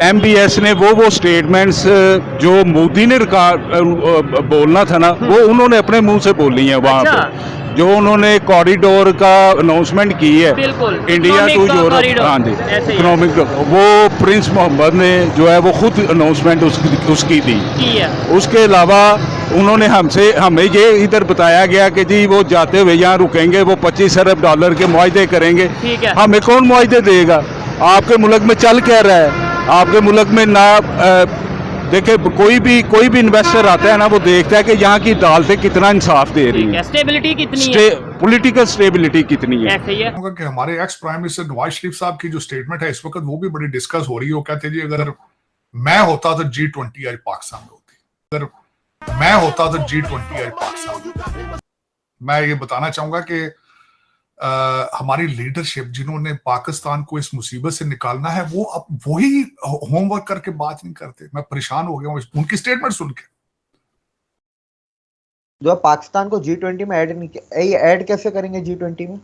MBS ने वो statements जो मोदी ने बोलना था ना, वो उन्होंने अपने मुंह से बोली है वहाँ पे। जो उन्होंने कॉरिडोर का अनाउंसमेंट की है, इंडिया टू यूरोप, हाँ जी, इकोनॉमिक, वो प्रिंस मोहम्मद ने जो है वो खुद अनाउंसमेंट उसकी दी। उसके अलावा उन्होंने हमें ये इधर बताया गया कि जी वो जाते हुए यहाँ रुकेंगे, वो 25 अरब डॉलर के मुआहदे करेंगे। हमें कौन मुआहदे देगा? आपके मुल्क में चल क्या रहा है? आपके मुल्क में ना देखिए, कोई भी इन्वेस्टर आता है ना, वो देखता है कि यहाँ की अदालतें कितना इंसाफ दे रही हैं, स्टेबिलिटी कितनी है, पॉलिटिकल स्टेबिलिटी कितनी है। ऐसे ही है कि हमारे ex prime minister Nawaz Sharif साहब की जो स्टेटमेंट है इस वक्त, वो भी बड़ी डिस्कस हो रही है। वो कहते जी अगर मैं होता तो G20 आज पाकिस्तान में होती, अगर मैं होता तो G20 आज पाकिस्तान में होती। मैं ये बताना चाहूंगा कि हमारी लीडरशिप जिन्होंने पाकिस्तान को इस मुसीबत से निकालना है, वो अब वही होमवर्क करके बात नहीं करते। मैं परेशान हो गया हूँ उनकी स्टेटमेंट सुन के। जो पाकिस्तान को G20 में ऐड नहीं किया, ये ऐड कैसे करेंगे G20 में?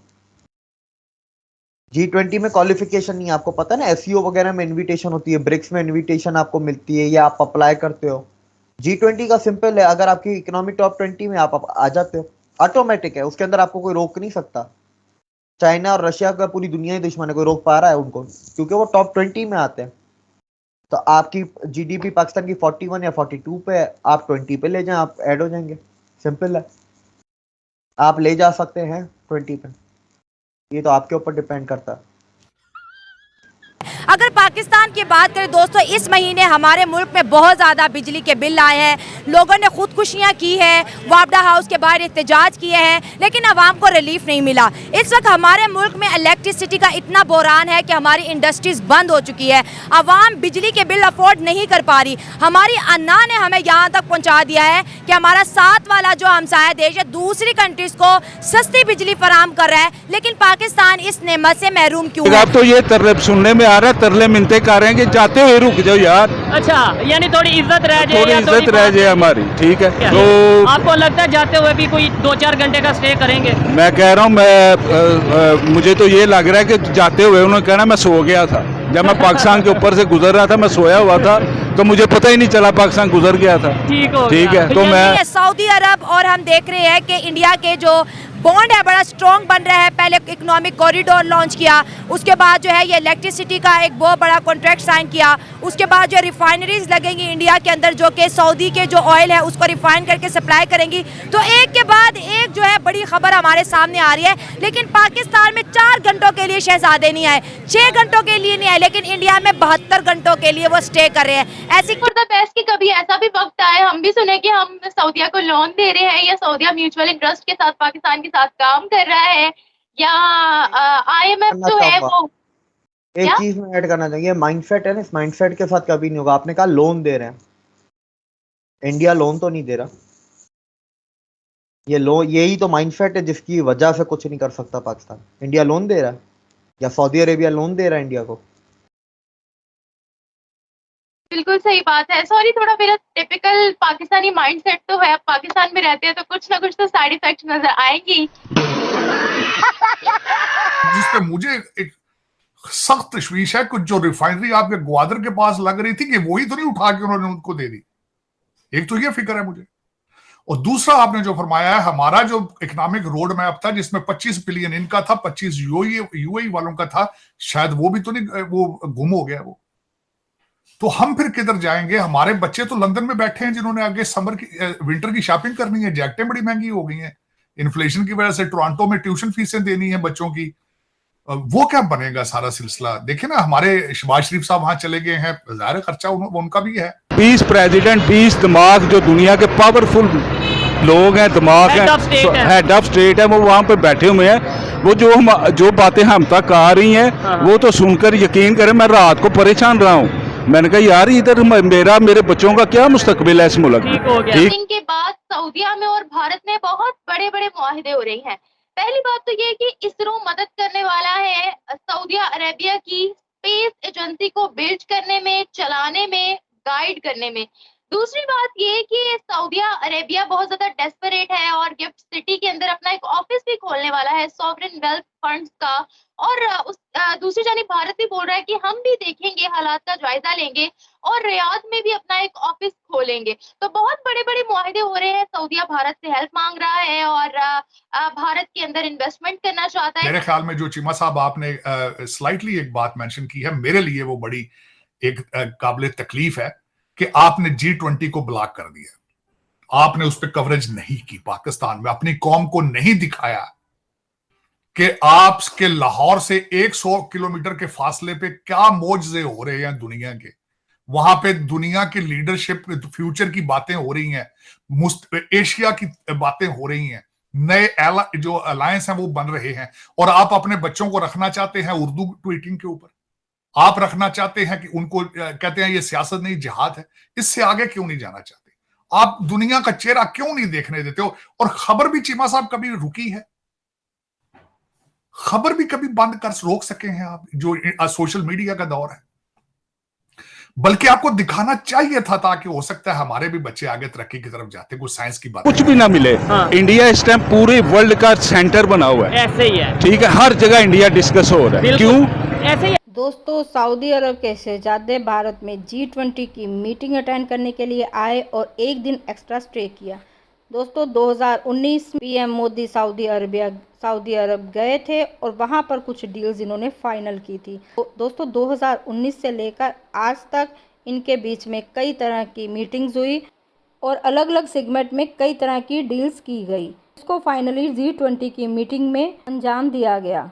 G20 में क्वालिफिकेशन नहीं है, आपको पता है ना, SEO वगैरह में इनविटेशन होती है, ब्रिक्स में इनविटेशन आपको मिलती है या आप अप्लाई करते हो। G20 का सिंपल है, अगर आपकी इकोनॉमिक टॉप 20 में आप आ जाते हो, ऑटोमेटिक है, उसके अंदर आपको कोई रोक नहीं सकता। चाइना और रशिया का पूरी दुनिया ही दुश्मन है, कोई रोक पा रहा है उनको? क्योंकि वो टॉप 20 में आते हैं। तो आपकी GDP पाकिस्तान की 41 या 42 पे है, आप 20 पे ले जाएं, आप ऐड हो जाएंगे। सिंपल है, आप ले जा सकते हैं 20 पे, ये तो आपके ऊपर डिपेंड करता है। अगर पाकिस्तान की बात करें दोस्तों, इस महीने हमारे मुल्क में बहुत ज़्यादा बिजली के बिल आए हैं, लोगों ने खुदकुशियाँ की हैं, वापडा हाउस के बाहर एहतजाज किए हैं, लेकिन आवाम को रिलीफ नहीं मिला। इस वक्त हमारे मुल्क में इलेक्ट्रिसिटी का इतना बहरान है कि हमारी इंडस्ट्रीज बंद हो चुकी है, आवाम बिजली के बिल अफोर्ड नहीं कर पा रही। हमारी अन्ना ने हमें यहाँ तक पहुँचा दिया है कि हमारा साथ वाला जो हमसाया देश है दूसरी कंट्रीज को सस्ती बिजली फराहम कर रहा है, लेकिन पाकिस्तान इस नेमत से महरूम क्यों है? अब तो ये तरले सुनने में आ रहा है, तरले मिनते कर रहे हैं कि जाते हुए रुक जाओ यार। अच्छा, यानी थोड़ी इज्जत रह जाए, थोड़ी इज्जत रह जाए हमारी, ठीक है। तो आपको लगता है जाते हुए भी कोई 2-4 घंटे का स्टे करेंगे? मैं कह रहा हूँ, मुझे तो ये लग रहा है कि जाते हुए उन्होंने कहना मैं सो गया था, जब मैं पाकिस्तान के ऊपर से गुजर रहा था मैं सोया हुआ था, तो मुझे पता ही नहीं चला पाकिस्तान गुजर गया था। ठीक है, तो मैं सऊदी अरब और हम देख रहे हैं कि इंडिया के जो बॉन्ड है बड़ा स्ट्रॉन्ग बन रहा है। पहले इकोनॉमिक कॉरिडोर लॉन्च किया, उसके बाद जो है ये इलेक्ट्रिसिटी का एक बहुत बड़ा कॉन्ट्रैक्ट साइन किया, उसके बाद जो रिफाइनरीज लगेंगी इंडिया के अंदर जो कि सऊदी के जो ऑयल है उसको रिफाइन करके सप्लाई करेंगी। तो एक के बाद एक जो है बड़ी खबर हमारे सामने आ रही है, लेकिन पाकिस्तान में 4 घंटों के लिए शहजादे नहीं आए, 6 घंटों के लिए नहीं आए, लेकिन इंडिया में 72 घंटों के लिए वो स्टे कर रहे हैं। ऐसी की कभी ऐसा भी वक्त आए, हम भी सुने कि हम सऊदिया को लोन दे रहे हैं या सऊदिया म्यूचुअल इंटरेस्ट के साथ पाकिस्तान के साथ काम कर रहा है, या IMF जो है वो एक चीज में ऐड करना चाहिए, माइंडसेट है ना, इस माइंडसेट के साथ कभी नहीं होगा। आपने कहा लोन दे रहे हैं, इंडिया लोन तो नहीं दे रहा, ये लोन, यही तो माइंडसेट है जिसकी वजह से कुछ नहीं कर सकता पाकिस्तान। इंडिया लोन दे रहा है या सऊदी अरेबिया लोन दे रहा है इंडिया को? बिल्कुल सही बात है। सॉरी, थोड़ा मेरा टिपिकल पाकिस्तानी माइंडसेट तो है, पाकिस्तान में रहते हैं तो कुछ ना कुछ तो साइड इफेक्ट्स नजर आएंगी। जिसपे मुझे एक सख्त तशवीश है, कुछ जो रिफाइनरी आपके ग्वादर के पास लग रही थी कि वही तो नहीं उठा के उन्होंने उनको दे दी। एक तो ये फिक्र है मुझे, और दूसरा आपने जो फरमाया है, हमारा जो इकोनॉमिक रोड मैप था जिसमें 25 बिलियन इनका था, 25 यूएई वालों का था, शायद वो भी तो नहीं, वो गुम हो गया वो। तो हम फिर किधर जाएंगे? हमारे बच्चे तो लंदन में बैठे हैं जिन्होंने आगे समर की विंटर की शॉपिंग करनी है, जैकेटें बड़ी महंगी हो गई हैं इन्फ्लेशन की वजह से, टोरंटो में ट्यूशन फीसें देनी है बच्चों की, वो क्या बनेगा सारा सिलसिला? देखिए ना, हमारे शहबाज शरीफ साहब वहां चले गए हैं, ज़ाहिर खर्चा उनका भी है। 20 प्रेसिडेंट, 20 दिमाग जो दुनिया के पावरफुल लोग हैं, दिमाग है, हेड ऑफ स्टेट है, वो वहाँ पे बैठे हुए हैं। वो जो बातें हम तक आ रही हैं वो तो सुनकर यकीन करें मैं रात को परेशान रहा हूँ। मैंने कहा यार इधर मेरे बच्चों का क्या मुस्तकबिल है इस मुल्क में। ठीक के बाद सऊदीया में और भारत में बहुत बड़े बड़े मुआहदे हो रही हैं। पहली बात तो ये कि इसरो मदद करने वाला है सऊदी अरेबिया की स्पेस एजेंसी को बिल्ड करने में, चलाने में, गाइड करने में। दूसरी बात ये कि सऊदी अरेबिया बहुत ज्यादा डेस्परेट है और गिफ्ट सिटी के अंदर अपना एक ऑफिस भी खोलने वाला है सॉवरेन वेल्थ फंड्स का। और दूसरी जानिब भारत भी बोल रहा है कि हम भी देखेंगे, हालात का जायजा लेंगे और रियाद में भी अपना एक ऑफिस खोलेंगे। तो बहुत बड़े बड़े मुआहदे हो रहे हैं। सऊदीया भारत से हेल्प मांग रहा है और भारत के अंदर इन्वेस्टमेंट करना चाहता है। मेरे ख्याल में जो चीमा साहब आपने स्लाइटली एक बात मेंशन की है, मेरे लिए वो बड़ी एक काबिल तकलीफ है कि आपने G20 को ब्लॉक कर दिया। आपने उस पर कवरेज नहीं की पाकिस्तान में, अपनी कौम को नहीं दिखाया कि आपके लाहौर से 100 किलोमीटर के फासले पे क्या मौजज़े हो रहे हैं दुनिया के। वहां पे दुनिया की लीडरशिप, फ्यूचर की बातें हो रही हैं, एशिया की बातें हो रही हैं, नए जो अलायंस हैं वो बन रहे हैं। और आप अपने बच्चों को रखना चाहते हैं उर्दू ट्वीटिंग के ऊपर, आप रखना चाहते हैं कि उनको कहते हैं ये सियासत नहीं जिहाद है। इससे आगे क्यों नहीं जाना चाहते? आप दुनिया का चेहरा क्यों नहीं देखने देते हो? और खबर भी चीमा साहब कभी रुकी है? खबर भी कभी बंद कर रोक सके हैं आप? जो सोशल मीडिया का दौर है, बल्कि आपको दिखाना चाहिए था ताकि हो सकता है हमारे भी बच्चे आगे तरक्की की तरफ जाते, कुछ साइंस की बात कुछ भी ना मिले। हाँ। इंडिया इस टाइम पूरे वर्ल्ड का सेंटर बना हुआ है। ऐसे ही है, ठीक है, हर जगह इंडिया डिस्कस हो रहा है। क्यों? ऐसे ही। दोस्तों, सऊदी अरब के शहजादे भारत में G20 की मीटिंग अटेंड करने के लिए आए और एक दिन एक्स्ट्रा स्टे किया। दोस्तों, 2019 पीएम मोदी सऊदी अरब गए थे और वहां पर कुछ डील्स इन्होंने फाइनल की थी। तो दोस्तों, 2019 से लेकर आज तक इनके बीच में कई तरह की मीटिंग्स हुई और अलग अलग सेगमेंट में कई तरह की डील्स की गई। इसको फाइनली G20 की मीटिंग में अंजाम दिया गया,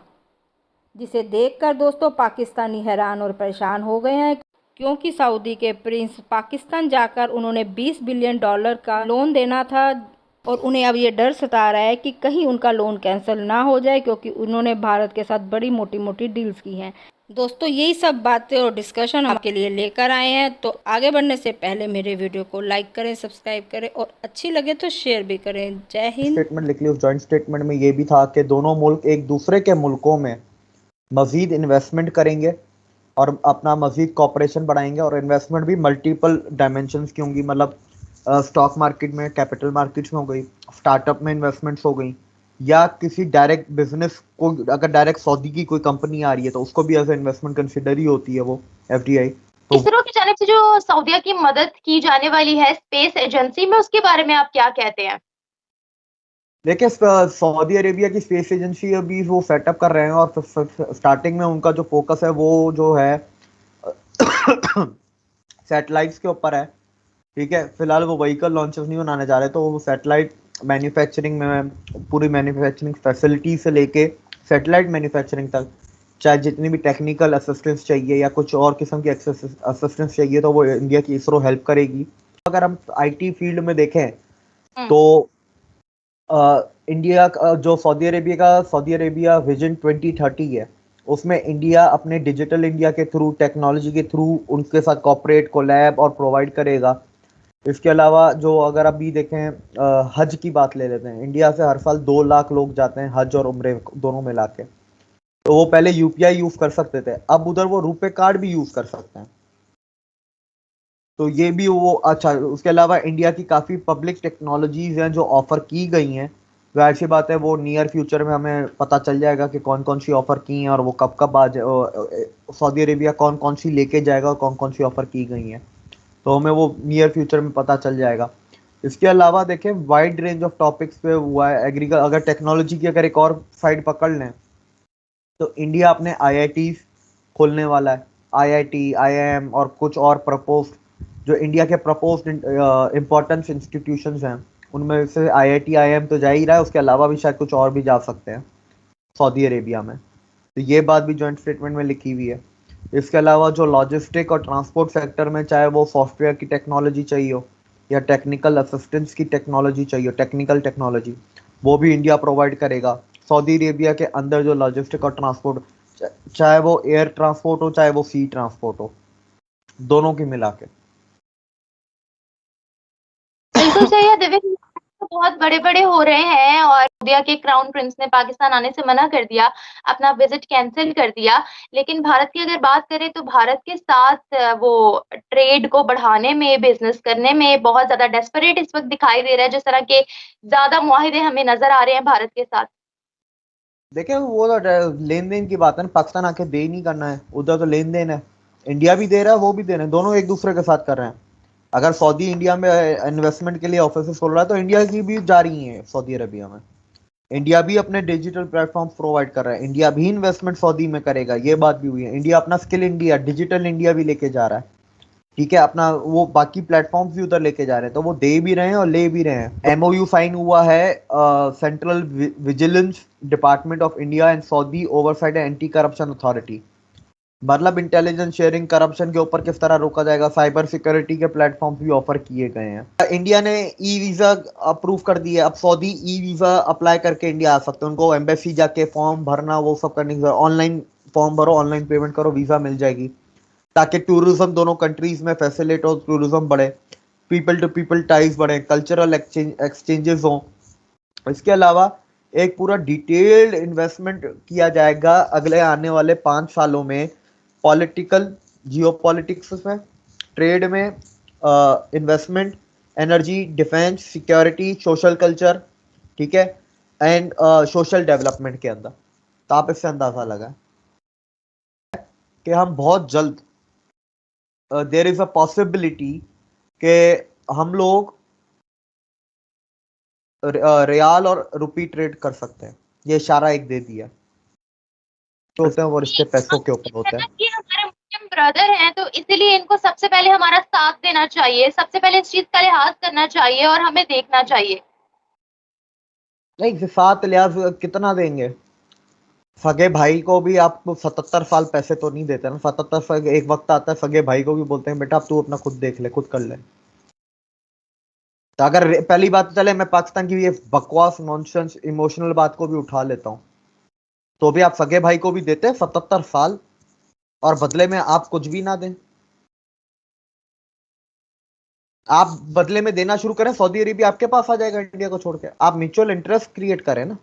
जिसे देखकर दोस्तों पाकिस्तानी हैरान और परेशान हो गए हैं, क्योंकि सऊदी के प्रिंस पाकिस्तान जाकर उन्होंने $20 बिलियन का लोन देना था और उन्हें अब ये डर सता रहा है कि कहीं उनका लोन कैंसिल ना हो जाए, क्योंकि उन्होंने भारत के साथ बड़ी मोटी मोटी डील्स की हैं। दोस्तों, यही सब बातें और डिस्कशन हम आपके लिए लेकर आए हैं। तो आगे बढ़ने से पहले मेरे वीडियो को लाइक करें, सब्सक्राइब करें और अच्छी लगे तो शेयर भी करें। जय हिंद। स्टेटमेंट लिख ली। उस जॉइंट स्टेटमेंट में ये भी था कि दोनों मुल्क एक दूसरे के मुल्कों में मजीद इन्वेस्टमेंट करेंगे और अपना मजीद कॉपरेशन बढ़ाएंगे। और इन्वेस्टमेंट भी मल्टीपल डायमेंशंस की होंगी, मतलब स्टॉक मार्केट में, कैपिटल मार्केट्स में हो गई, स्टार्टअप में इन्वेस्टमेंट्स हो गई, या किसी डायरेक्ट बिजनेस को, अगर डायरेक्ट सऊदी की कोई कंपनी आ रही है तो उसको भी एज ए इन्वेस्टमेंट कंसिडर ही होती है वो FDI। तो इसरो की जानिब से जो सऊदीया की मदद की जाने वाली है स्पेस एजेंसी में, उसके बारे में आप क्या कहते हैं? देखिए, सऊदी अरेबिया की स्पेस एजेंसी अभी वो सेटअप कर रहे हैं और स्टार्टिंग में उनका जो फोकस है वो जो है सैटेलाइट्स के ऊपर है। ठीक है, फिलहाल वो व्हीकल लॉन्चर्स नहीं बनाने जा रहे, तो वो सैटेलाइट मैन्युफैक्चरिंग में पूरी मैन्युफैक्चरिंग फैसिलिटी से लेके सैटेलाइट मैन्युफैक्चरिंग तक, चाहे जितनी भी टेक्निकल असिस्टेंस चाहिए या कुछ और किस्म की असिस्टेंस चाहिए तो वो इंडिया की इसरो हेल्प करेगी। अगर हम IT फील्ड में देखें तो इंडिया जो सऊदी अरेबिया विजन 2030 है, उसमें इंडिया अपने डिजिटल इंडिया के थ्रू, टेक्नोलॉजी के थ्रू उनके साथ कॉपरेट, कोलैब और प्रोवाइड करेगा। इसके अलावा जो अगर अभी देखें हज की बात ले लेते हैं, इंडिया से हर साल 2 लाख लोग जाते हैं हज और उम्रे दोनों मिला के। तो वो पहले UPI यूज कर सकते थे, अब उधर वो रुपे कार्ड भी यूज कर सकते हैं। तो ये भी वो अच्छा। उसके अलावा इंडिया की काफ़ी पब्लिक टेक्नोलॉजीज हैं जो ऑफर की गई हैं। जाहिर सी बात है वो नियर फ्यूचर में हमें पता चल जाएगा कि कौन कौन सी ऑफर की हैं और वो कब कब आ जाए, सऊदी अरेबिया कौन कौन सी लेके जाएगा और कौन कौन सी ऑफर की गई हैं, तो हमें वो नियर फ्यूचर में पता चल जाएगा। इसके अलावा देखें, वाइड रेंज ऑफ टॉपिक्स पे हुआ है। अगर टेक्नोलॉजी की अगर एक और साइड पकड़ लें तो इंडिया अपने IITs खोलने वाला है। IIT, IIM और कुछ और प्रपोज्ड, जो इंडिया के प्रपोज्ड इम्पोर्टेंस इंस्टीट्यूशंस हैं, उनमें से IIT, IIM तो जा ही रहा है, उसके अलावा भी शायद कुछ और भी जा सकते हैं सऊदी अरेबिया में। तो ये बात भी जॉइंट स्टेटमेंट में लिखी हुई है। इसके अलावा जो लॉजिस्टिक और ट्रांसपोर्ट सेक्टर में, चाहे वो सॉफ्टवेयर की टेक्नोलॉजी चाहिए हो या टेक्निकल असिस्टेंस की टेक्नोलॉजी चाहिए, टेक्निकल टेक्नोलॉजी, वो भी इंडिया प्रोवाइड करेगा। सऊदी अरेबिया के अंदर जो लॉजिस्टिक और ट्रांसपोर्ट, चाहे वो एयर ट्रांसपोर्ट हो चाहे वो सी ट्रांसपोर्ट हो, दोनों की मिला के। बिल्कुल सही है दिव्य। तो बहुत बड़े बड़े हो रहे हैं और सऊदीया के क्राउन प्रिंस ने पाकिस्तान आने से मना कर दिया, अपना विजिट कैंसिल कर दिया। लेकिन भारत की अगर बात करें तो भारत के साथ वो ट्रेड को बढ़ाने में, बिजनेस करने में बहुत ज्यादा डेस्परेट इस वक्त दिखाई दे रहा है, जिस तरह के ज्यादा मुआहिदे हमें नजर आ रहे हैं भारत के साथ। देखिए वो तो लेन देन की बात है ना, पाकिस्तान आके दे ही नहीं करना है, उधर तो लेन देन है, इंडिया भी दे रहा है वो भी दे रहे हैं, दोनों एक दूसरे के साथ कर रहे हैं। अगर सऊदी इंडिया में इन्वेस्टमेंट के लिए ऑफिस खोल रहा है तो इंडिया की भी जा रही है सऊदी अरबिया में, इंडिया भी अपने डिजिटल प्लेटफॉर्म प्रोवाइड कर रहा है, इंडिया भी इन्वेस्टमेंट सऊदी में करेगा, ये बात भी हुई है। इंडिया अपना स्किल इंडिया, डिजिटल इंडिया भी लेके जा रहा है, ठीक है, अपना वो बाकी प्लेटफॉर्म्स भी उधर लेके जा रहे हैं, तो वो दे भी रहे हैं और ले भी रहे हैं। एमओयू साइन हुआ है central vigilance department of India and Saudi oversight anti corruption authority, मतलब इंटेलिजेंस शेयरिंग, करप्शन के ऊपर किस तरह रोका जाएगा, साइबर सिक्योरिटी के प्लेटफॉर्म भी ऑफर किए गए हैं। इंडिया ने ई वीजा अप्रूव कर दिया, अब सऊदी ई वीजा अप्लाई करके इंडिया आ सकते हैं, उनको एम्बेसी जाके फॉर्म भरना वो सब करने की, ऑनलाइन फॉर्म भरो, ऑनलाइन पेमेंट करो, वीजा मिल जाएगी, ताकि टूरिज्म दोनों कंट्रीज में फैसिलिट हो, टूरिज्म बढ़े, पीपल टू पीपल टाइज बढ़े, कल्चरल एक्सचेंजेस हो। इसके अलावा एक पूरा डिटेल्ड इन्वेस्टमेंट किया जाएगा अगले आने वाले 5 सालों में, पॉलिटिकल, जियोपॉलिटिक्स में, ट्रेड में, investment, energy, defence, security, social culture, ठीक है, एंड सोशल डेवलपमेंट के अंदर। तो आप इससे अंदाजा लगाएं कि हम बहुत जल्द देयर इज अ पॉसिबिलिटी कि हम लोग रियाल और रुपी ट्रेड कर सकते हैं, ये इशारा एक दे दिया। तो होते हैं वो रिश्ते पैसों के ऊपर होते हैं। ये हमारे मुस्लिम ब्रदर हैं, तो इसीलिए इनको सबसे पहले हमारा साथ देना चाहिए, सबसे पहले इस चीज का लिहाज करना चाहिए और हमें देखना चाहिए। नहीं, साथ लिहाज कितना देंगे, सगे भाई को भी आप 77 साल पैसे तो नहीं देते ना, 77 साल एक वक्त आता है सगे भाई को भी बोलते हैं बेटा अब तू अपना खुद देख ले, खुद कर ले। तो अगर पहली बात चले, मैं पाकिस्तान की ये बकवास नॉनसेंस इमोशनल बात को भी उठा लेता हूं, तो भी आप सगे भाई को भी देते हैं 77 साल और बदले में आप कुछ भी ना दें, आप बदले में देना शुरू करें, सऊदी अरेबिया आपके पास आ जाएगा इंडिया को छोड़ के। आप म्यूचुअल इंटरेस्ट क्रिएट करें ना।